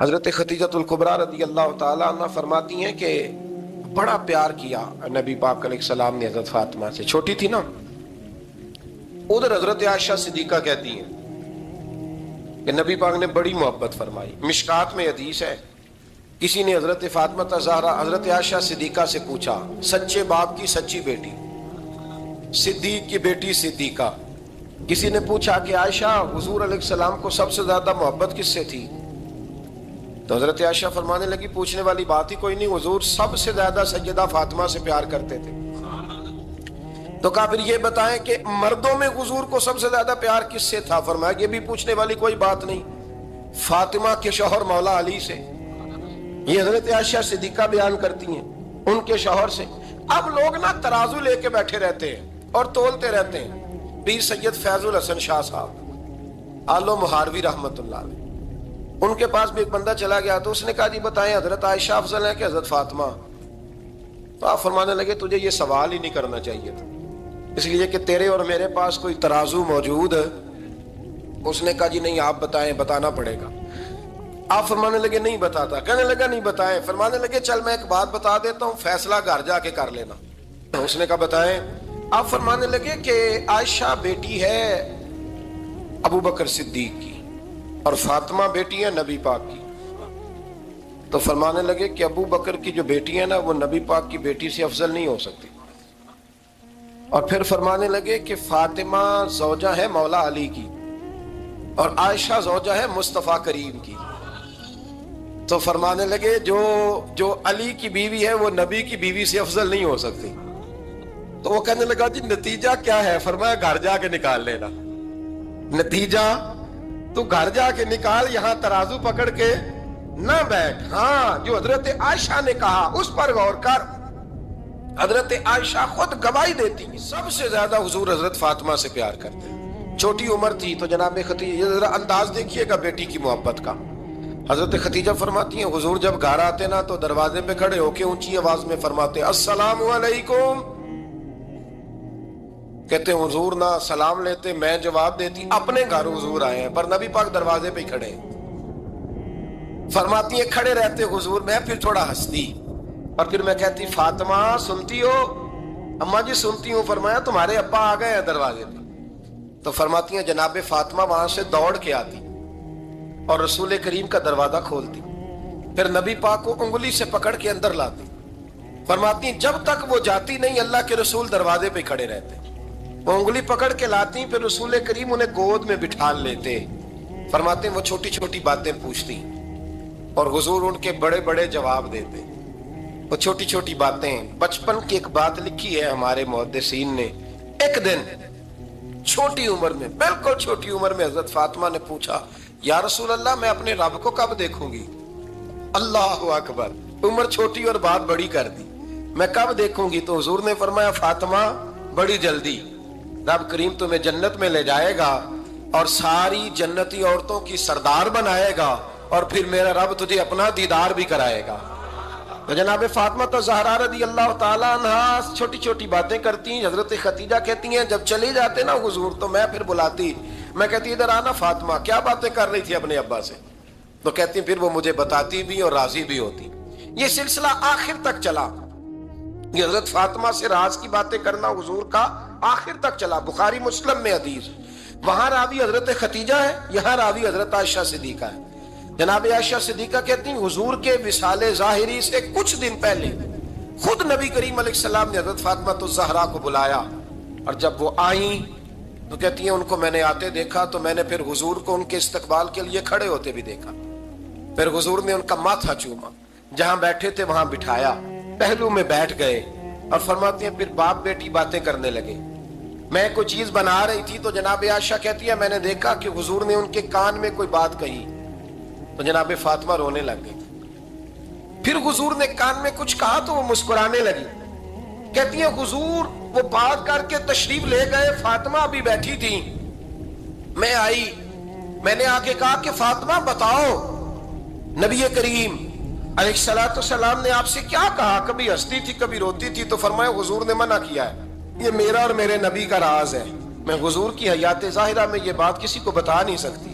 حضرت خدیجۃ الکبریٰ رضی اللہ تعالیٰ عنہ فرماتی ہیں کہ بڑا پیار کیا نبی پاک علیہ السلام نے حضرت فاطمہ سے، چھوٹی تھی نا۔ ادھر حضرت عائشہ صدیقہ کہتی ہیں کہ نبی پاک نے بڑی محبت فرمائی۔ مشکات میں حدیث ہے، کسی نے حضرت فاطمہ زہرا حضرت عائشہ صدیقہ سے پوچھا، سچے باپ کی سچی بیٹی، صدیق کی بیٹی صدیقہ، کسی نے پوچھا کہ عائشہ حضور علیہ السلام کو سب سے زیادہ محبت کس سے تھی؟ تو حضرت عائشہ فرمانے لگی پوچھنے والی بات ہی کوئی نہیں، حضور سب سے زیادہ سیدہ فاطمہ سے پیار کرتے تھے۔ تو کہا پھر یہ بتائیں کہ مردوں میں حضور کو سب سے زیادہ پیار کس سے تھا؟ فرمایا یہ بھی پوچھنے والی کوئی بات نہیں، فاطمہ کے شوہر مولا علی سے۔ یہ حضرت عائشہ صدیقہ بیان کرتی ہیں ان کے شوہر سے۔ اب لوگ نا ترازو لے کے بیٹھے رہتے ہیں اور تولتے رہتے ہیں۔ پیر سید فیض الحسن شاہ صاحب آلو مہاروی رحمت اللہ علیہ، ان کے پاس بھی ایک بندہ چلا گیا تو اس نے کہا جی بتائیں حضرت عائشہ افضل ہے کہ حضرت فاطمہ؟ تو آپ فرمانے لگے تجھے یہ سوال ہی نہیں کرنا چاہیے تھا، اس لیے کہ تیرے اور میرے پاس کوئی ترازو موجود ہے۔ اس نے کہا جی نہیں آپ بتائیں، بتانا پڑے گا۔ آپ فرمانے لگے نہیں بتاتا، کہنے لگا نہیں بتائیں، فرمانے لگے چل میں ایک بات بتا دیتا ہوں، فیصلہ گھر جا کے کر لینا۔ اس نے کہا بتائیں۔ آپ فرمانے لگے کہ عائشہ بیٹی ہے ابو بکر صدیق کی اور فاطمہ بیٹی ہے نبی پاک کی۔ تو فرمانے لگے کہ ابو بکر کی جو بیٹی ہے نا وہ نبی پاک کی بیٹی سے افضل نہیں ہو سکتی۔ اور پھر فرمانے لگے کہ فاطمہ زوجہ ہے مولا علی کی اور عائشہ زوجہ ہے مصطفیٰ کریم کی۔ تو فرمانے لگے جو علی کی بیوی ہے وہ نبی کی بیوی سے افضل نہیں ہو سکتی۔ تو وہ کہنے لگا جی نتیجہ کیا ہے؟ فرمایا گھر جا کے نکال لینا، نتیجہ تو گھر جا کے نکال، یہاں ترازو پکڑ کے نہ بیٹھ۔ ہاں جو حضرت عائشہ نے کہا اس پر غور کر۔ حضرت عائشہ خود گواہی دیتی سب سے زیادہ حضور حضرت فاطمہ سے پیار کرتے ہیں۔ چھوٹی عمر تھی تو جناب خدیجہ، ذرا انداز دیکھیے گا بیٹی کی محبت کا۔ حضرت خدیجہ فرماتی ہیں حضور جب گھر آتے نا تو دروازے پہ کھڑے ہو کے اونچی آواز میں فرماتے السلام علیکم۔ کہتے ہیں حضور نہ سلام لیتے، میں جواب دیتی، اپنے گھر حضور آئے ہیں پر نبی پاک دروازے پہ ہی کھڑے ہیں۔ فرماتی ہیں کھڑے رہتے حضور، میں پھر تھوڑا ہنستی اور پھر میں کہتی فاطمہ سنتی ہو؟ اماں جی سنتی ہوں۔ فرمایا تمہارے ابا آ گئے ہیں دروازے پہ۔ تو فرماتی ہیں جناب فاطمہ وہاں سے دوڑ کے آتی اور رسول کریم کا دروازہ کھولتی، پھر نبی پاک کو انگلی سے پکڑ کے اندر لاتی۔ فرماتی ہیں جب تک وہ جاتی نہیں اللہ کے رسول دروازے پہ کھڑے رہتے، وہ انگلی پکڑ کے لاتی، پھر رسول کریم انہیں گود میں بٹھا لیتے۔ فرماتے ہیں وہ چھوٹی چھوٹی باتیں پوچھتی اور حضور ان کے بڑے بڑے جواب دیتے۔ وہ چھوٹی چھوٹی باتیں، بچپن کی ایک بات لکھی ہے ہمارے محدثین نے، ایک دن چھوٹی عمر میں، بالکل چھوٹی عمر میں حضرت فاطمہ نے پوچھا یا رسول اللہ میں اپنے رب کو کب دیکھوں گی؟ اللہ اکبر، عمر چھوٹی اور بات بڑی کر دی، میں کب دیکھوں گی؟ تو حضور نے فرمایا فاطمہ بڑی جلدی، رب کریم تمہیں جنت میں لے جائے گا اور ساری جنتی عورتوں کی سردار بنائے گا اور پھر میرا رب تجھے اپنا دیدار بھی کرائے گا۔ تو جناب فاطمہ زہرا رضی اللہ تعالیٰ عنہا چھوٹی چھوٹی باتیں کرتی ہیں۔ حضرت خدیجہ کہتی ہیں جب چلی جاتے نا حضور تو میں پھر بلاتی، میں کہتی ادھر آنا فاطمہ، کیا باتیں کر رہی تھی اپنے ابا سے؟ تو کہتی پھر وہ مجھے بتاتی بھی اور راضی بھی ہوتی۔ یہ سلسلہ آخر تک چلا، یہ حضرت فاطمہ سے راز کی باتیں کرنا حضور کا آخر تک چلا۔ بخاری مسلم میں حدیث، وہاں راوی حضرت خدیجہ ہے، یہاں راوی حضرت عائشہ صدیقہ ہے۔ جناب عائشہ صدیقہ کہتی ہیں حضور کے وصال ظاہری سے کچھ دن پہلے خود نبی کریم علیہ السلام نے حضرت فاطمہ الزہرا کو بلایا، اور جب وہ آئیں تو کہتی ہیں ان کو میں نے آتے دیکھا تو میں نے پھر حضور کو ان کے استقبال کے لیے کھڑے ہوتے بھی دیکھا، پھر حضور نے ان کا ماتھا چوما، جہاں بیٹھے تھے وہاں بٹھایا، پہلو میں بیٹھ گئے، اور فرماتی ہیں پھر باپ بیٹی باتیں کرنے لگے۔ میں کوئی چیز بنا رہی تھی تو جناب عائشہ کہتی ہے میں نے دیکھا کہ حضور نے ان کے کان میں کوئی بات کہی، تو جناب فاطمہ رونے لگ گئی۔ پھر حضور نے کان میں کچھ کہا تو وہ مسکرانے لگی۔ کہتی ہیں حضور وہ بات کر کے تشریف لے گئے، فاطمہ بھی بیٹھی تھی، میں آئی، میں نے آ کے کہا کہ فاطمہ بتاؤ نبی کریم علیہ الصلوۃ والسلام نے آپ سے کیا کہا؟ کبھی ہنستی تھی کبھی روتی تھی، تو فرمایا حضور نے منع کیا ہے، یہ میرا اور میرے نبی کا راز ہے، میں حضور کی حیات ظاہرہ میں یہ بات کسی کو بتا نہیں سکتی۔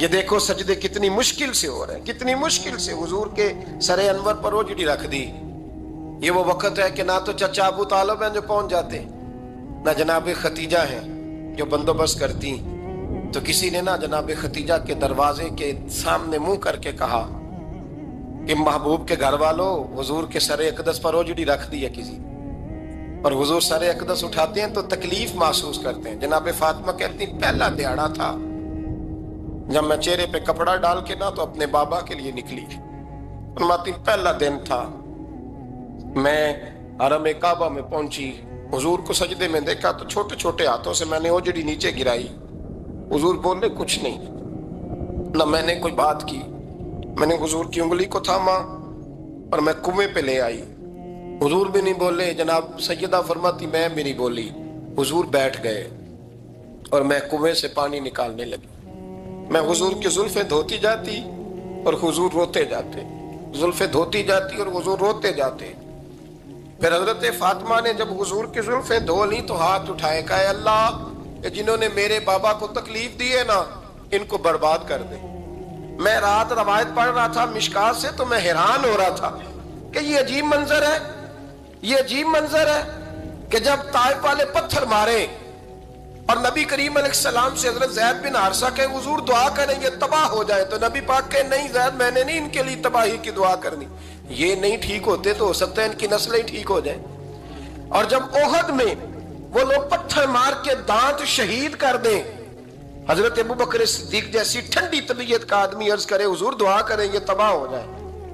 یہ دیکھو سجدے کتنی مشکل سے ہو رہے ہیں، کتنی مشکل سے حضور کے سر انور پر روجڑی رکھ دی۔ یہ وہ وقت ہے کہ نہ تو چچا ابو طالب ہیں جو پہنچ جاتے، نہ جناب ختیجہ ہیں جو بندوبست کرتی، تو کسی نے نہ جناب ختیجہ کے دروازے کے سامنے منہ کر کے کہا کہ محبوب کے گھر والوں، حضور کے سر اقدس پر روجڑی رکھ دی ہے کسی، اور حضور سر اقدس اٹھاتے ہیں تو تکلیف محسوس کرتے ہیں۔ جناب فاطمہ کہتی پہلا دیہڑا تھا جب میں چہرے پہ کپڑا ڈال کے نہ تو اپنے بابا کے لیے نکلی، فرماتی پہلا دن تھا، میں حرم کعبہ میں پہنچی، حضور کو سجدے میں دیکھا تو چھوٹے چھوٹے ہاتھوں سے میں نے اوجڑی نیچے گرائی، حضور بولے کچھ نہیں، نہ میں نے کوئی بات کی، میں نے حضور کی انگلی کو تھاما اور میں کنویں پہ لے آئی، حضور بھی نہیں بولے، جناب سیدہ فرماتی میں بھی نہیں بولی، حضور بیٹھ گئے اور میں کنویں سے پانی نکالنے لگی، میں حضور کی زلفیں دھوتی جاتی اور حضور روتے جاتے، زلفیں دھوتی جاتی اور حضور روتے جاتے۔ پھر حضرت فاطمہ نے جب حضور کی زلفیں دھو لی تو ہاتھ اٹھائے، کہا اے اللہ کہ جنہوں نے میرے بابا کو تکلیف دی ہے نا ان کو برباد کر دے۔ میں رات روایت پڑھ رہا تھا مشکات سے تو میں حیران ہو رہا تھا کہ یہ عجیب منظر ہے، یہ عجیب منظر ہے کہ جب طائف والے پتھر مارے اور نبی کریم علیہ السلام سے حضرت زید بن حارثہ کہ حضور دعا کریں گے تباہ ہو جائے، تو نبی پاک کہ نہیں زید میں نے نہیں ان کے لیے تباہی کی دعا کرنی، یہ نہیں ٹھیک ہوتے تو ہو سکتا ہے ان کی نسلیں ٹھیک ہو جائیں۔ اور جب احد میں وہ لوگ پتھر مار کے دانت شہید کر دیں، حضرت ابوبکر صدیق جیسی ٹھنڈی طبیعت کا آدمی عرض کرے حضور دعا کریں گے تباہ ہو جائے،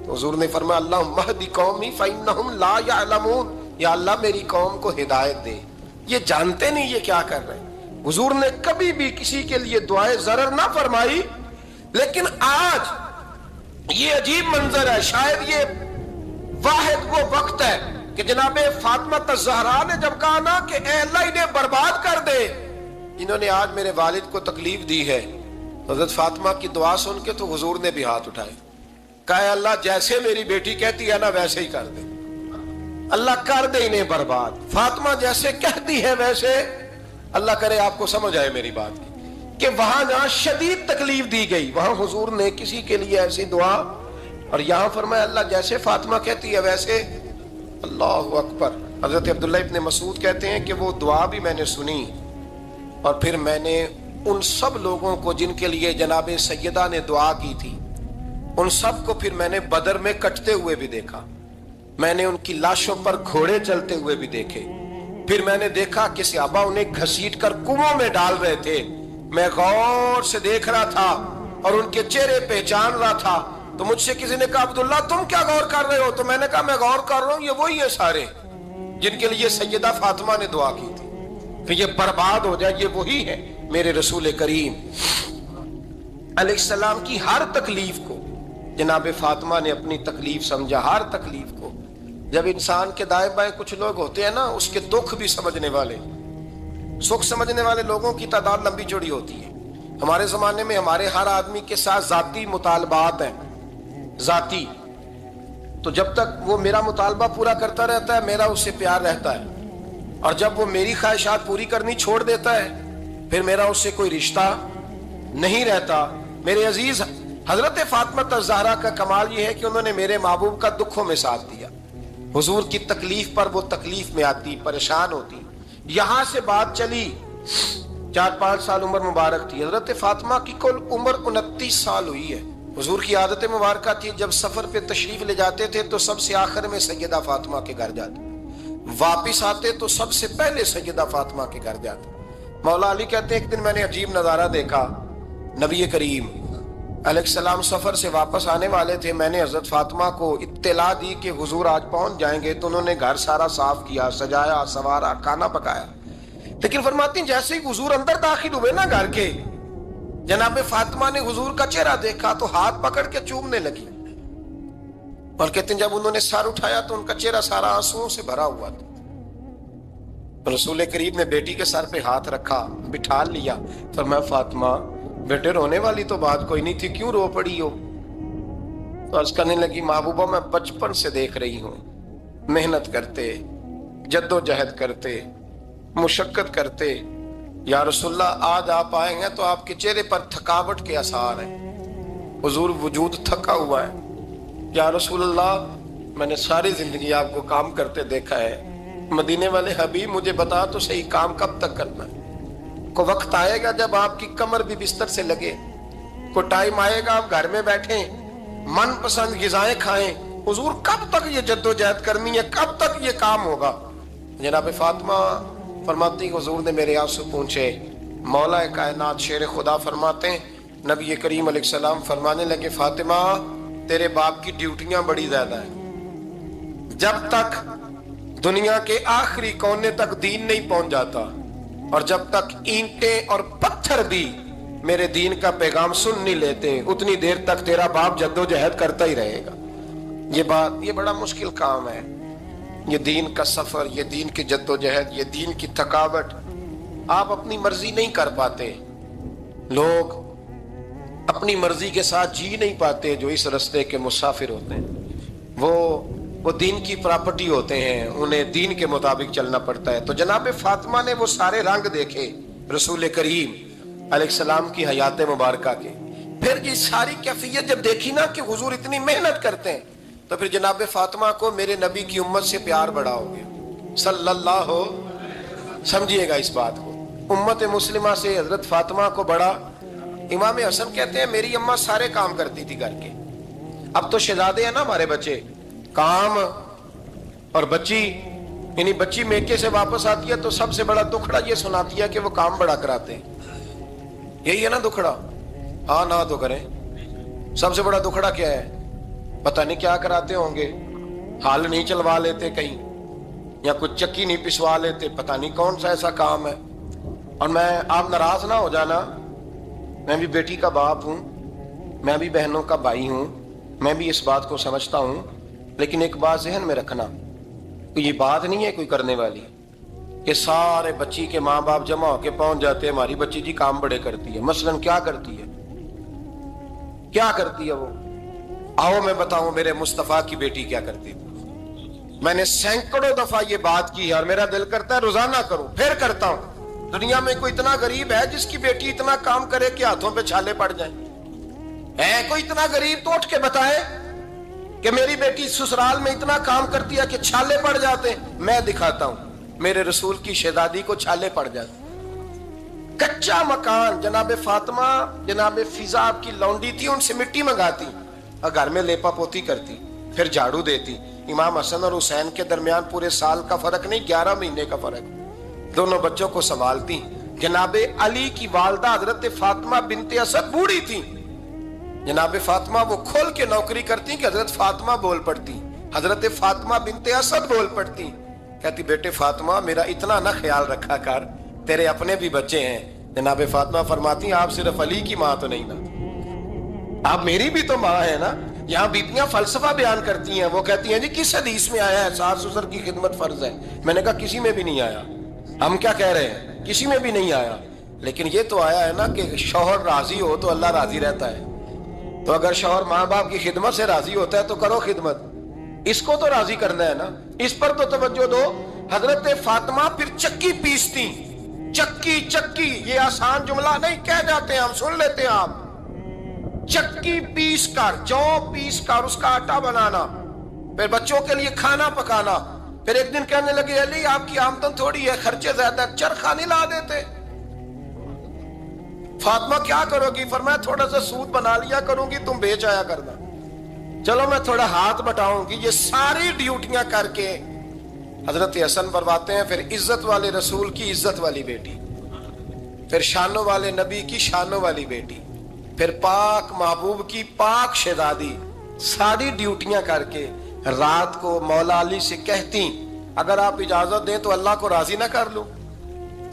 تو حضور نے فرمایا اللہم اہد قومی فإنہم لا یعلمون، یا اللہ میری قوم کو ہدایت دے، یہ جانتے نہیں یہ کیا کر رہے ہیں۔ حضور نے کبھی بھی کسی کے لیے دعائے ضرر نہ فرمائی، لیکن آج یہ عجیب منظر ہے، شاید یہ واحد وہ وقت ہے کہ جناب فاطمہ الزہرا نے جب کہا نا کہ اے اللہ انہیں برباد کر دے، انہوں نے آج میرے والد کو تکلیف دی ہے، حضرت فاطمہ کی دعا سن کے تو حضور نے بھی ہاتھ اٹھائے، کہا اے اللہ جیسے میری بیٹی کہتی ہے نا ویسے ہی کر دے، اللہ کر دے انہیں برباد، فاطمہ جیسے کہتی ہے ویسے، اللہ کرے آپ کو سمجھ آئے میری بات کی کہ وہاں جہاں شدید تکلیف دی گئی وہاں حضور نے کسی کے لیے ایسی دعا، اور یہاں فرمایا اللہ جیسے فاطمہ کہتی ہے ویسے، اللہ اکبر۔ حضرت عبداللہ ابن مسعود کہتے ہیں کہ وہ دعا بھی میں نے سنی، اور پھر میں نے ان سب لوگوں کو جن کے لیے جناب سیدہ نے دعا کی تھی ان سب کو پھر میں نے بدر میں کٹتے ہوئے بھی دیکھا، میں نے ان کی لاشوں پر گھوڑے چلتے ہوئے بھی دیکھے، پھر میں نے دیکھا کہ صحابہ انہیں گھسیٹ کر کنووں میں ڈال رہے تھے، میں غور سے دیکھ رہا تھا اور ان کے چہرے پہچان رہا تھا، تو مجھ سے کسی نے کہا عبداللہ تم کیا غور کر رہے ہو؟ تو میں نے کہا میں غور کر رہا ہوں یہ وہی ہیں سارے جن کے لیے سیدہ فاطمہ نے دعا کی تھی کہ یہ برباد ہو جائے، یہ وہی ہے میرے رسول کریم علیہ السلام کی ہر تکلیف کو جناب فاطمہ نے اپنی تکلیف سمجھا، ہر تکلیف کو۔ جب انسان کے دائیں بائیں کچھ لوگ ہوتے ہیں نا اس کے دکھ بھی سمجھنے والے، سکھ سمجھنے والے لوگوں کی تعداد لمبی چوڑی ہوتی ہے۔ ہمارے زمانے میں ہمارے ہر آدمی کے ساتھ ذاتی مطالبات ہیں، ذاتی، تو جب تک وہ میرا مطالبہ پورا کرتا رہتا ہے میرا اس سے پیار رہتا ہے، اور جب وہ میری خواہشات پوری کرنی چھوڑ دیتا ہے پھر میرا اس سے کوئی رشتہ نہیں رہتا۔ میرے عزیز حضرت فاطمہ الزہرا کا کمال یہ ہے کہ انہوں نے میرے محبوب کا دکھوں میں ساتھ دیا، حضور کی تکلیف پر وہ تکلیف میں آتی، پریشان ہوتی۔ یہاں سے بات چلی 4-5 سال عمر مبارک تھی، حضرت فاطمہ کی کل عمر 29 سال ہوئی ہے۔ حضور کی عادت مبارکہ تھی جب سفر پہ تشریف لے جاتے تھے تو سب سے آخر میں سیدہ فاطمہ کے گھر جاتے، واپس آتے تو سب سے پہلے سیدہ فاطمہ کے گھر جاتے۔ مولا علی کہتے ہیں ایک دن میں نے عجیب نظارہ دیکھا، نبی کریم علیہ السلام سفر سے واپس آنے والے تھے، میں نے حضرت فاطمہ کو اطلاع دی کہ حضور آج پہنچ جائیں گے، تو انہوں نے گھر سارا صاف کیا، سجایا، سنوارا، کھانا پکایا، لیکن فرماتی ہیں جیسے ہی حضور اندر داخل ہوئے نا گھر کے، جناب فاطمہ نے حضور کا چہرہ دیکھا تو ہاتھ پکڑ کے چومنے لگی، اور کہتے ہیں جب انہوں نے سر اٹھایا تو ان کا چہرہ سارا آنسوؤں سے بھرا ہوا تھا۔ رسول کریم نے بیٹی کے سر پہ ہاتھ رکھا، بٹھا لیا، فرمایا فاطمہ بیٹے رونے والی تو بات کوئی نہیں تھی، کیوں رو پڑی ہو؟ تو عرض کرنے لگی محبوبہ میں بچپن سے دیکھ رہی ہوں محنت کرتے، جد و جہد کرتے، مشقت کرتے، یا رسول اللہ آج آپ آئے ہیں تو آپ کے چہرے پر تھکاوٹ کے آثار ہیں، حضور وجود تھکا ہوا ہے۔ یا رسول اللہ میں نے ساری زندگی آپ کو کام کرتے دیکھا ہے، مدینے والے حبیب مجھے بتا تو صحیح کام کب تک کرنا ہے؟ کوئی وقت آئے گا جب آپ کی کمر بھی بستر سے لگے، کوئی ٹائم آئے گا آپ گھر میں بیٹھیں من پسند غذائیں کھائیں، حضور کب تک یہ جد و جہد کرنی ہے، کب تک یہ کام ہوگا؟ جناب فاطمہ فرماتی حضور نے میرے آنسو پوچھے، مولا کائنات شیر خدا فرماتے ہیں نبی کریم علیہ السلام فرمانے لگے فاطمہ تیرے باپ کی ڈیوٹیاں بڑی زیادہ ہیں، جب تک دنیا کے آخری کونے تک دین نہیں پہنچ جاتا اور جب تک اینٹیں اور پتھر بھی میرے دین کا پیغام سن نہیں لیتے اتنی دیر تک تیرا باپ جد و جہد کرتا ہی رہے گا۔ یہ بڑا مشکل کام ہے، یہ دین کا سفر، یہ دین کی جد و جہد، یہ دین کی تھکاوٹ۔ آپ اپنی مرضی نہیں کر پاتے، لوگ اپنی مرضی کے ساتھ جی نہیں پاتے جو اس رستے کے مسافر ہوتے ہیں، وہ دین کی پراپرٹی ہوتے ہیں، انہیں دین کے مطابق چلنا پڑتا ہے۔ تو جناب فاطمہ نے وہ سارے رنگ دیکھے رسول کریم علیہ السلام کی حیات مبارکہ کے، پھر یہ ساری کیفیت جب دیکھی نا کہ حضور اتنی محنت کرتے ہیں تو پھر جناب فاطمہ کو میرے نبی کی امت سے پیار بڑا ہو گیا صلی اللہ سمجھیے گا اس بات کو، امت مسلمہ سے حضرت فاطمہ کو بڑا۔ امام حسن کہتے ہیں میری اماں سارے کام کرتی تھی گھر کے، اب تو شہزادے ہیں نا ہمارے بچے، کام اور بچی، یعنی بچی میکے سے واپس آتی ہے تو سب سے بڑا دکھڑا یہ سناتی ہے کہ وہ کام بڑا کراتے ہیں، یہی ہے نا دکھڑا؟ ہاں نہ تو کریں، سب سے بڑا دکھڑا کیا ہے؟ پتہ نہیں کیا کراتے ہوں گے، ہال نہیں چلوا لیتے کہیں یا کچھ چکی نہیں پسوا لیتے، پتہ نہیں کون سا ایسا کام ہے۔ اور آپ ناراض نہ ہو جانا، میں بھی بیٹی کا باپ ہوں، میں بھی بہنوں کا بھائی ہوں، میں بھی اس بات کو سمجھتا ہوں، لیکن ایک بات ذہن میں رکھنا، یہ بات نہیں ہے کوئی کرنے والی کہ سارے بچی کے ماں باپ جمع ہو کے پہنچ جاتے ہیں ہماری بچی جی کام بڑے کرتی ہے۔ مثلاً کیا کرتی ہے؟ کیا کرتی ہے وہ؟ آؤ میں بتاؤں میرے مصطفیٰ کی بیٹی کیا کرتی تھی۔ میں نے سینکڑوں دفعہ یہ بات کی اور میرا دل کرتا ہے روزانہ کروں، پھر کرتا ہوں۔ دنیا میں کوئی اتنا غریب ہے جس کی بیٹی اتنا کام کرے کہ ہاتھوں پہ چھالے پڑ جائیں؟ ہے کوئی اتنا غریب تو اٹھ کے بتائے کہ میری بیٹی سسرال میں اتنا کام کرتی ہے کہ چھالے پڑ جاتے ہیں؟ میں دکھاتا ہوں، میرے رسول کی شہزادی کو چھالے پڑ جاتے۔ کچا مکان، جناب فاطمہ جناب فضا آپ کی لونڈی تھی، ان سے مٹی منگاتی اور گھر میں لیپا پوتی کرتی، پھر جھاڑو دیتی۔ امام حسن اور حسین کے درمیان پورے سال کا فرق نہیں، 11 مہینے کا فرق، دونوں بچوں کو سنبھالتی۔ جناب علی کی والدہ حضرت فاطمہ بنت اسد بوڑھی تھی، جناب فاطمہ وہ کھول کے نوکری کرتی کہ حضرت فاطمہ بول پڑتی، حضرت فاطمہ بنت اسد بول پڑتی، کہتی بیٹے فاطمہ میرا اتنا نہ خیال رکھا کر، تیرے اپنے بھی بچے ہیں۔ جناب فاطمہ فرماتی آپ صرف علی کی ماں تو نہیں نا، آپ میری بھی تو ماں ہے نا۔ یہاں بیبیاں فلسفہ بیان کرتی ہیں، وہ کہتی ہیں جی کس حدیث میں آیا ہے ساس سسر کی خدمت فرض ہے؟ میں نے کہا کسی میں بھی نہیں آیا۔ ہم کیا کہہ رہے ہیں؟ کسی میں بھی نہیں آیا، لیکن یہ تو آیا ہے نا کہ شوہر راضی ہو تو اللہ راضی رہتا ہے۔ تو اگر شوہر ماں باپ کی خدمت سے راضی ہوتا ہے تو کرو خدمت، اس کو تو راضی کرنا ہے نا، اس پر تو توجہ دو۔ حضرت فاطمہ پھر چکی پیستی، چکی یہ آسان جملہ نہیں، کہہ جاتے ہیں ہم، سن لیتے ہیں آپ، چکی پیس کر، جو پیس کر اس کا آٹا بنانا، پھر بچوں کے لیے کھانا پکانا۔ پھر ایک دن کہنے لگے علی آپ کی آمدن تھوڑی ہے، خرچے زیادہ، چرخہ نہیں لا دیتے؟ فاطمہ کیا کرو گی؟ فرمایا تھوڑا سا سود بنا لیا کروں گی، تم بیچ آیا کرنا، چلو میں تھوڑا ہاتھ بٹاؤں گی۔ یہ ساری ڈیوٹیاں کر کے حضرت حسن برواتے ہیں، پھر عزت والے رسول کی عزت والی بیٹی، پھر شانوں والے نبی کی شانوں والی بیٹی، پھر پاک محبوب کی پاک شہزادی، ساری ڈیوٹیاں کر کے رات کو مولا علی سے کہتی اگر آپ اجازت دیں تو اللہ کو راضی نہ کر لوں؟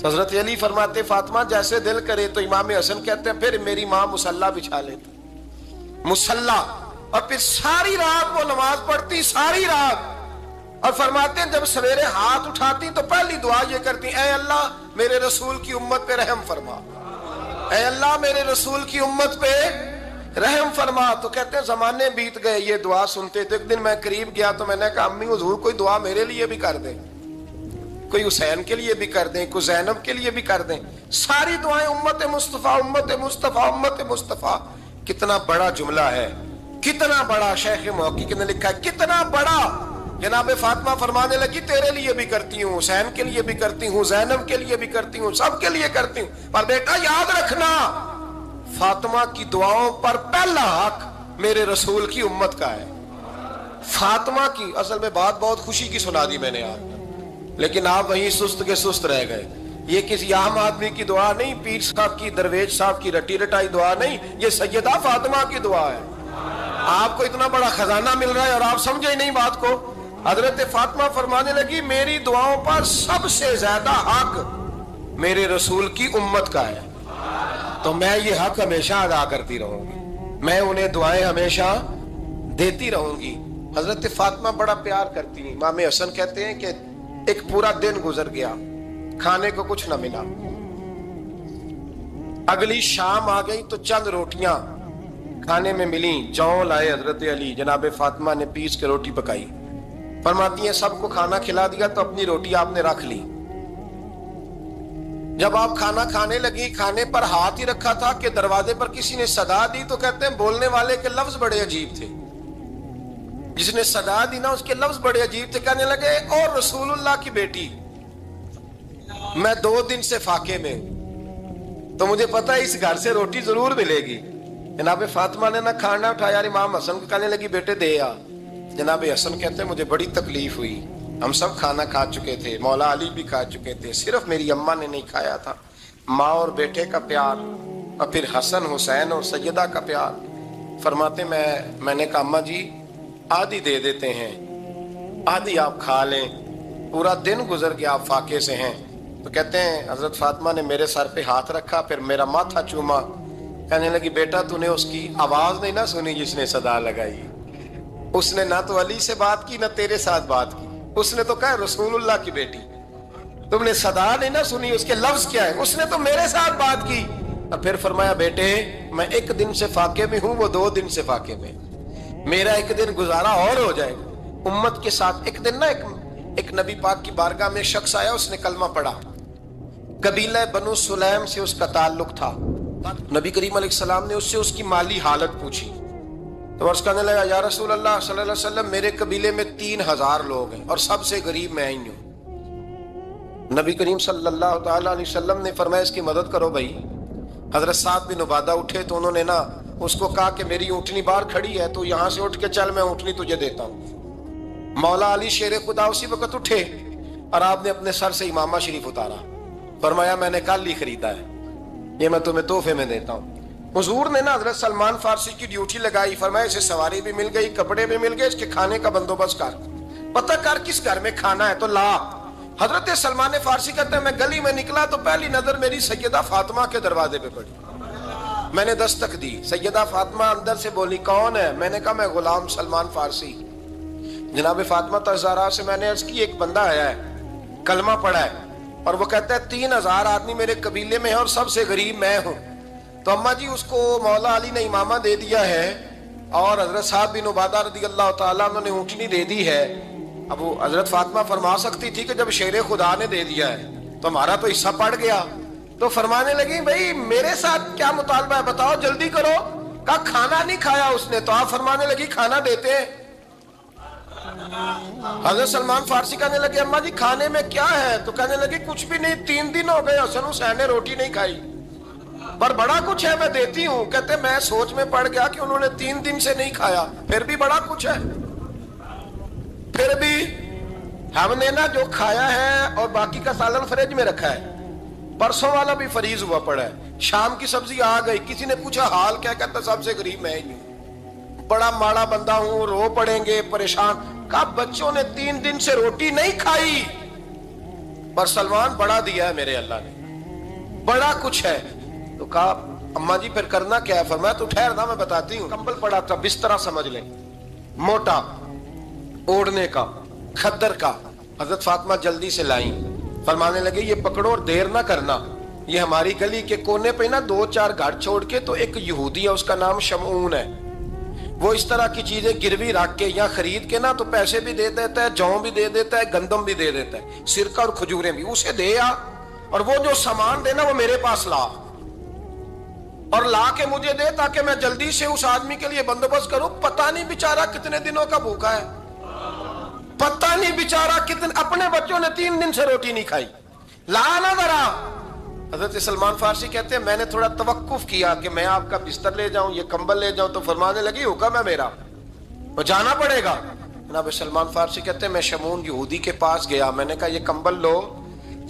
حضرت علی فرماتے فاطمہ جیسے دل کرے۔ تو امام حسن کہتے ہیں پھر میری ماں مصلی بچھا لیتی، مصلی، اور پھر ساری رات وہ نماز پڑھتی، ساری رات، اور فرماتے ہیں جب سویرے ہاتھ اٹھاتی تو پہلی دعا یہ کرتی اے اللہ میرے رسول کی امت پہ رحم فرما، اے اللہ میرے رسول کی امت پہ رحم فرما۔ تو کہتے ہیں زمانے بیت گئے یہ دعا سنتے تھے۔ ایک دن میں قریب گیا تو میں نے کہا امی حضور کوئی دعا میرے لیے بھی کر دے۔ کوئی حسین کے لیے بھی کر دیں، کوئی زینب کے لیے بھی کر دیں، ساری دعائیں امت مصطفیٰ امت مصطفیٰ امت مصطفیٰ۔ کتنا بڑا جملہ ہے، کتنا بڑا، شیخ محقق نے لکھا ہے کتنا بڑا۔ جناب فاطمہ فرمانے لگی تیرے لیے بھی کرتی ہوں، حسین کے لیے بھی کرتی ہوں، زینب کے لیے بھی کرتی ہوں، سب کے لیے کرتی ہوں، پر بیٹا یاد رکھنا فاطمہ کی دعاؤں پر پہلا حق میرے رسول کی امت کا ہے۔ فاطمہ کی، اصل میں بات بہت خوشی کی سنا دی میں نے آج، لیکن آپ وہیں سست کے سست رہ گئے۔ یہ کسی عام آدمی کی دعا نہیں، پیر صاحب کی، درویش صاحب کی رٹی رٹائی دعا نہیں، یہ سیدہ فاطمہ کی دعا ہے۔ آپ کو اتنا بڑا خزانہ مل رہا ہے اور آپ سمجھے ہی نہیں بات کو۔ حضرت فاطمہ فرمانے لگی میری دعاؤں پر سب سے زیادہ حق میرے رسول کی امت کا ہے، تو میں یہ حق ہمیشہ ادا کرتی رہوں گی، میں انہیں دعائیں ہمیشہ دیتی رہوں گی۔ حضرت فاطمہ بڑا پیار کرتی ہیں۔ امام حسن کہتے ہیں کہ ایک پورا دن گزر گیا، کھانے کو کچھ نہ ملا، اگلی شام آ گئی تو چند روٹیاں کھانے میں ملیں، جوں لائے حضرت علی، جناب فاطمہ نے پیس کے روٹی پکائی، فرماتی ہیں سب کو کھانا کھلا دیا تو اپنی روٹی آپ نے رکھ لی۔ جب آپ کھانا کھانے لگی، کھانے پر ہاتھ ہی رکھا تھا کہ دروازے پر کسی نے صدا دی، تو کہتے ہیں بولنے والے کے لفظ بڑے عجیب تھے، جس نے صدا دی نا اس کے لفظ بڑے عجیب تھے، کہنے لگے اور رسول اللہ کی بیٹی میں 2 دن سے فاقے میں ہوں، تو مجھے پتا ہے اس گھر سے روٹی ضرور ملے گی۔ جناب فاطمہ نے نہ کھانا اٹھایا، یار امام حسن کو کہنے لگی بیٹے دے آ۔ جناب حسن کہتے ہیں مجھے بڑی تکلیف ہوئی، ہم سب کھانا کھا چکے تھے، مولا علی بھی کھا چکے تھے، صرف میری اماں نے نہیں کھایا تھا۔ ماں اور بیٹے کا پیار، اور پھر حسن حسین اور سیدہ کا پیار۔ فرماتے میں نے کہا اماں جی آدھی دے دیتے ہیں، آدھی آپ کھا لیں، پورا دن گزر گیا آپ فاقے سے ہیں۔ تو کہتے ہیں حضرت فاطمہ نے میرے سر پہ ہاتھ رکھا، پھر میرا ماتھا چوما، کہنے لگی بیٹا تو نے اس کی آواز نہیں نہ سنی جس نے صدا لگائی، اس نے نہ تو علی سے بات کی نہ تیرے ساتھ بات کی، اس نے تو کہا رسول اللہ کی بیٹی، تم نے صدا نہیں نہ سنی، اس کے لفظ کیا ہے، اس نے تو میرے ساتھ بات کی۔ اور پھر فرمایا بیٹے میں 1 دن سے فاقے میں ہوں، وہ 2 دن سے فاقے میں، میرا 1 دن گزارا اور ہو جائے گا امت کے ساتھ۔ ایک دن نا ایک نبی پاک کی بارگاہ میں شخص آیا، اس نے کلمہ پڑھا، قبیلہ بنو سلیم سے اس کا تعلق تھا۔ نبی کریم علیہ السلام نے اس سے اس کی مالی حالت پوچھی، تو عرض کرنے لگا یا رسول اللہ صلی اللہ علیہ وسلم میرے قبیلے میں 3000 لوگ ہیں اور سب سے غریب میں ہی ہوں۔ نبی کریم صلی اللہ تعالیٰ علیہ وسلم نے فرمایا اس کی مدد کرو بھائی۔ حضرت سعد بن عبادہ اٹھے تو انہوں نے نا اس کو کہا کہ میری اونٹنی باہر کھڑی ہے تو یہاں سے اٹھ کے چل، میں اونٹنی تجھے دیتا ہوں۔ مولا علی شیر خدا اسی وقت اٹھے اور آپ نے اپنے سر سے امامہ شریف اتارا، فرمایا میں نے کل ہی خریدا ہے، یہ میں تمہیں تحفے میں دیتا ہوں۔ حضور نے نا حضرت سلمان فارسی کی ڈیوٹی لگائی، فرمایا اسے سواری بھی مل گئی، کپڑے بھی مل گئے، اس کے کھانے کا بندوبست کر، پتہ کر کس گھر میں کھانا ہے تو لا۔ حضرت سلمان فارسی کہتے ہیں میں گلی میں نکلا تو پہلی نظر میری سیدہ فاطمہ کے دروازے پہ پڑی، میں نے دستک دی، سیدہ فاطمہ اندر سے بولی کون ہے؟ میں نے کہا میں غلام سلمان فارسی۔ جناب فاطمہ تزارہ سے میں نے عرض کی ایک بندہ آیا ہے، کلمہ پڑھا ہے، اور وہ کہتا ہے 3000 آدمی میرے قبیلے میں ہیں اور سب سے غریب میں ہوں۔ تو اماں جی اس کو مولا علی نے امامہ دے دیا ہے اور حضرت سعد بن عبادہ رضی اللہ تعالیٰ عنہ نے اونٹنی دے دی ہے۔ اب وہ حضرت فاطمہ فرما سکتی تھی کہ جب شیر خدا نے دے دیا ہے تو ہمارا تو حصہ پڑ گیا، تو فرمانے لگی بھئی میرے ساتھ کیا مطالبہ ہے بتاؤ جلدی کرو۔ کہا کھانا نہیں کھایا اس نے، تو آپ فرمانے لگی کھانا دیتے ہیں۔ حضرت سلمان فارسی کہنے لگے اماں جی کھانے میں کیا ہے؟ تو کہنے لگی کچھ بھی نہیں، 3 دن ہو گئے حسن حسین نے روٹی نہیں کھائی، پر بڑا کچھ ہے میں دیتی ہوں۔ کہتے میں سوچ میں پڑ گیا کہ انہوں نے 3 دن سے نہیں کھایا، پھر بھی بڑا کچھ ہے، پھر بھی ہم نے نا جو کھایا ہے اور باقی کا سالن فریج میں رکھا ہے، پرسوں والا بھی فریز ہوا پڑا ہے، شام کی سبزی آ گئی، کسی نے پوچھا حال کیا؟ کہتا سب سے غریب میں ہی ہوں، بڑا ماڑا بندہ ہوں، رو پڑیں گے پریشان۔ کہا بچوں نے 3 دن سے روٹی نہیں کھائی، پر سلمان بڑا دیا ہے میرے اللہ نے، بڑا کچھ ہے۔ تو کہا اماں جی پھر کرنا کیا ہے؟ فرمایا تو ٹھہر نا میں بتاتی ہوں۔ کمبل پڑا تھا، بسترا سمجھ لیں، موٹا اوڑھنے کا، کھدر کا، حضرت فاطمہ جلدی سے لائیں، فرمانے لگے یہ پکڑو اور دیر نہ کرنا، یہ ہماری گلی کے کونے پہ نا 2-4 گھر چھوڑ کے تو ایک یہودی ہے، اس کا نام شمعون ہے، وہ اس طرح کی چیزیں گروی رکھ کے یا خرید کے نا تو پیسے بھی دے دیتا ہے، جوں بھی دے دیتا ہے، گندم بھی دے دیتا ہے، سرکہ اور کھجوریں بھی، اسے دے آ اور وہ جو سامان دینا وہ میرے پاس لا، اور لا کے مجھے دے تاکہ میں جلدی سے اس آدمی کے لیے بندوبست کروں۔ پتہ نہیں بیچارہ کتنے دنوں کا بھوکا ہے، پتہ نہیں بیچارہ کتنے، اپنے بچوں نے 3 دن سے روٹی نہیں کھائی، لا نہ ذرا۔ حضرت سلمان فارسی کہتے ہیں میں نے تھوڑا توقف کیا کہ میں آپ کا بستر لے جاؤں، یہ کمبل لے جاؤں، تو فرمانے لگی حکم ہے میرا، وہ جانا پڑے گا۔ جناب سلمان فارسی کہتے ہیں میں شمون یہودی کے پاس گیا، میں نے کہا یہ کمبل لو،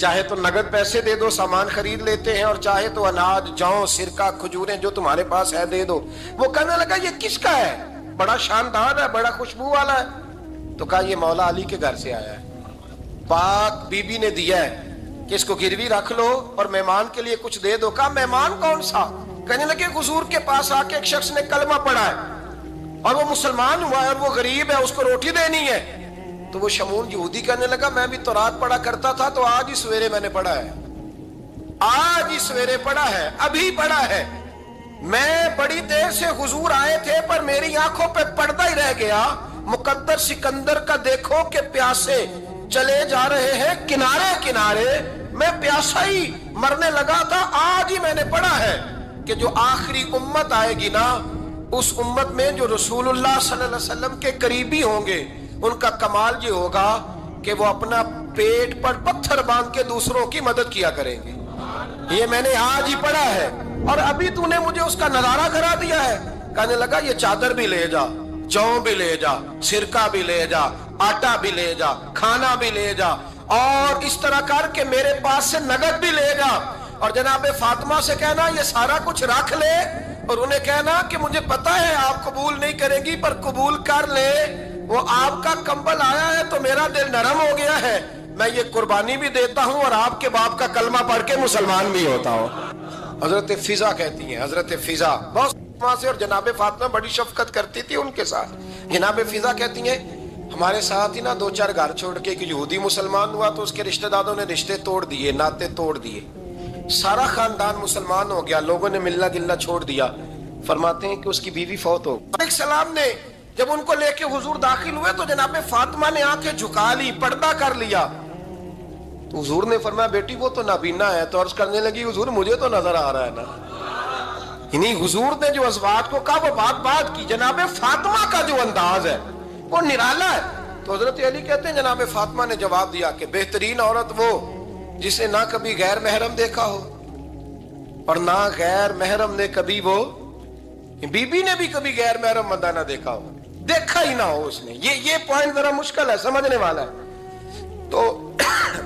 چاہے تو نگد پیسے دے دو، سامان خرید لیتے ہیں، اور چاہے تو اناج، جوں، سرکہ، کھجوریں جو تمہارے پاس ہے دے دو۔ وہ کہنے لگا یہ کس کا ہے؟ بڑا شاندار ہے، بڑا خوشبو والا ہے۔ تو کہا یہ مولا علی کے گھر سے آیا ہے، پاک بی بی نے دیا ہے کہ اس کو گروی رکھ لو اور مہمان کے لیے کچھ دے دو۔ کہا مہمان کون سا؟ کہنے لگے حضور کے پاس آ کے ایک شخص نے کلمہ پڑھا ہے اور وہ مسلمان ہوا ہے اور وہ غریب ہے، اس کو روٹی دینی ہے۔ تو وہ شمون یہودی کہنے لگا میں بھی تورات پڑھا کرتا تھا، تو آج ہی سویرے میں نے پڑھا ہے، آج ہی سویرے پڑھا ہے، ابھی پڑھا ہے۔ میں بڑی دیر سے حضور آئے تھے پر میری آنکھوں پہ پردہ ہی رہ گیا، مقدر سکندر کا دیکھو کہ پیاسے چلے جا رہے ہیں کنارے کنارے، میں پیاسا ہی مرنے لگا تھا، آج ہی میں نے پڑھا ہے کہ جو آخری امت آئے گی نا، اس امت میں جو رسول اللہ صلی اللہ علیہ وسلم کے قریبی ہوں گے، ان کا کمال یہ ہوگا کہ وہ اپنا پیٹ پر پتھر باندھ کے دوسروں کی مدد کیا کریں گے۔ یہ میں نے آج ہی پڑھا ہے اور ابھی تو نے مجھے اس کا نظارہ کرا دیا ہے۔ کہنے لگا یہ چادر بھی لے جا، جوں بھی لے جا، سرکہ بھی لے جا، آٹا بھی لے جا، کھانا بھی لے جا، اور اس طرح کر کے میرے پاس سے نگد بھی لے جا، اور جناب فاطمہ سے کہنا یہ سارا کچھ رکھ لے، اور انہیں کہنا کہ مجھے پتا ہے آپ قبول نہیں کرے گی پر قبول کر لے، وہ آپ کا کمبل آیا ہے تو میرا دل نرم ہو گیا ہے، میں یہ قربانی بھی دیتا ہوں اور آپ کے باپ کا کلمہ پڑھ کے مسلمان بھی ہوتا ہوں۔ حضرت فضا کہتی ہیں، حضرت فضا بہت سے، اور جناب فاطمہ بڑی شفقت کرتی تھی ان کے ساتھ۔ جناب فضا کہتی ہیں ہمارے ساتھ ہی نا 2-4 گھر چھوڑ کے ایک یہودی مسلمان ہوا تو اس کے رشتہ داروں نے رشتے توڑ دیے، ناطے توڑ دیے، سارا خاندان مسلمان ہو گیا، لوگوں نے ملنا جلنا چھوڑ دیا۔ فرماتے ہیں کہ اس کی بیوی فوت ہو گئی۔ علیہ السلام نے جب ان کو لے کے حضور داخل ہوئے تو جناب فاطمہ نے آنکھیں جھکا لی، پردہ کر لیا، تو حضور نے فرمایا بیٹی وہ تو نابینا ہے، تو عرض کرنے لگی حضور مجھے تو نظر آ رہا ہے نا۔ یعنی حضور نے جو ازواج کو کہا وہ بات کی، جناب فاطمہ کا جو انداز ہے وہ نرالا ہے۔ تو حضرت علی کہتے ہیں جناب فاطمہ نے جواب دیا کہ بہترین عورت وہ جسے نہ کبھی غیر محرم دیکھا ہو اور نہ غیر محرم نے کبھی، وہ بی بی نے بھی کبھی غیر محرم بندہ نہ دیکھا ہو، دیکھا ہی نہ ہو اس نے۔ یہ پوائنٹ ذرا مشکل ہے، سمجھنے والا ہے۔ تو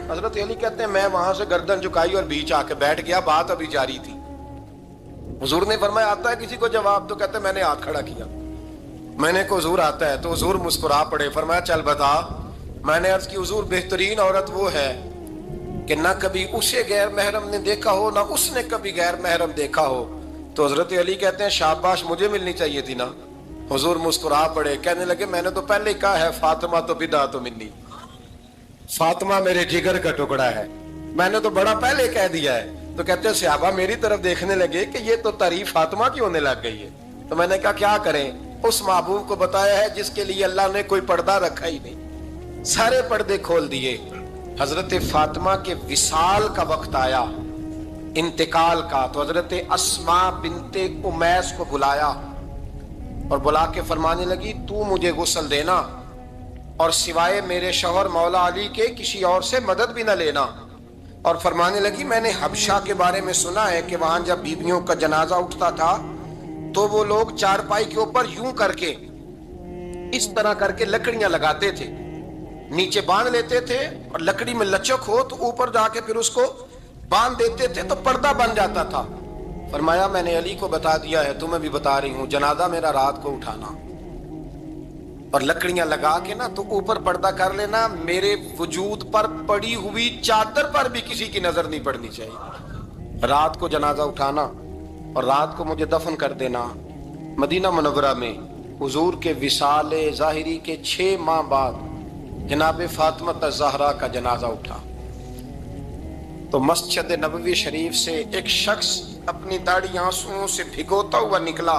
حضرت علی کہتے ہیں میں وہاں سے گردن جھکائی اور بیچ آ کے بیٹھ گیا، بات ابھی جاری تھی۔ حضور نے فرمایا آتا ہے کسی کو جواب؟ تو کہتے ہیں میں نے ہاتھ کھڑا کیا، میں نے کو حضور آتا ہے، تو حضور مسکرا پڑے، فرمایا چل بتا۔ میں نے عرض کی حضور بہترین عورت وہ ہے کہ نہ کبھی اسے غیر محرم نے دیکھا ہو نہ اس نے کبھی غیر محرم دیکھا ہو۔ تو حضرت علی کہتے ہیں شاباش مجھے ملنی چاہیے تھی نا۔ حضور مسکرا پڑے، کہنے لگے میں نے تو پہلے ہی کہا ہے فاطمہ تو بدعت منی، فاطمہ میرے جگر کا ٹکڑا ہے، میں نے تو بڑا پہلے کہہ دیا ہے۔ تو کہتے ہیں صحابہ میری طرف دیکھنے لگے کہ یہ تو تعریف فاطمہ کی ہونے لگ گئی ہے۔ تو میں نے کہا کیا کریں، اس محبوب کو بتایا ہے جس کے لیے اللہ نے کوئی پردہ رکھا ہی نہیں، سارے پردے کھول دیے۔ حضرت فاطمہ کے وصال کا وقت آیا، انتقال کا، تو حضرت اسماء بنت امیس کو بلایا اور بلا کے فرمانے لگی تو مجھے غسل دینا اور سوائے میرے شوہر مولا علی کے کسی اور سے مدد بھی نہ لینا۔ اور فرمانے لگی میں نے حبشہ کے بارے میں سنا ہے کہ وہاں جب بیویوں کا جنازہ اٹھتا تھا تو وہ لوگ چارپائی کے اوپر یوں کر کے اس طرح کر کے لکڑیاں لگاتے تھے، نیچے باندھ لیتے تھے اور لکڑی میں لچک ہو تو اوپر جا کے پھر اس کو باندھ دیتے تھے تو پردہ بن جاتا تھا۔ فرمایا میں نے علی کو بتا دیا ہے، تمہیں بھی بتا رہی ہوں، جنازہ میرا رات کو اٹھانا اور لکڑیاں لگا کے نا تو اوپر پردہ کر لینا، میرے وجود پر پڑی ہوئی چادر پر بھی کسی کی نظر نہیں پڑنی چاہیے۔ رات کو جنازہ اٹھانا اور رات کو مجھے دفن کر دینا۔ مدینہ منورہ میں حضور کے وصال ظاہری کے 6 ماہ بعد جناب فاطمہ الزہرا کا جنازہ اٹھا تو مسجد نبوی شریف سے ایک شخص اپنی داڑھی آنسوؤں سے بھگوتا ہوا نکلا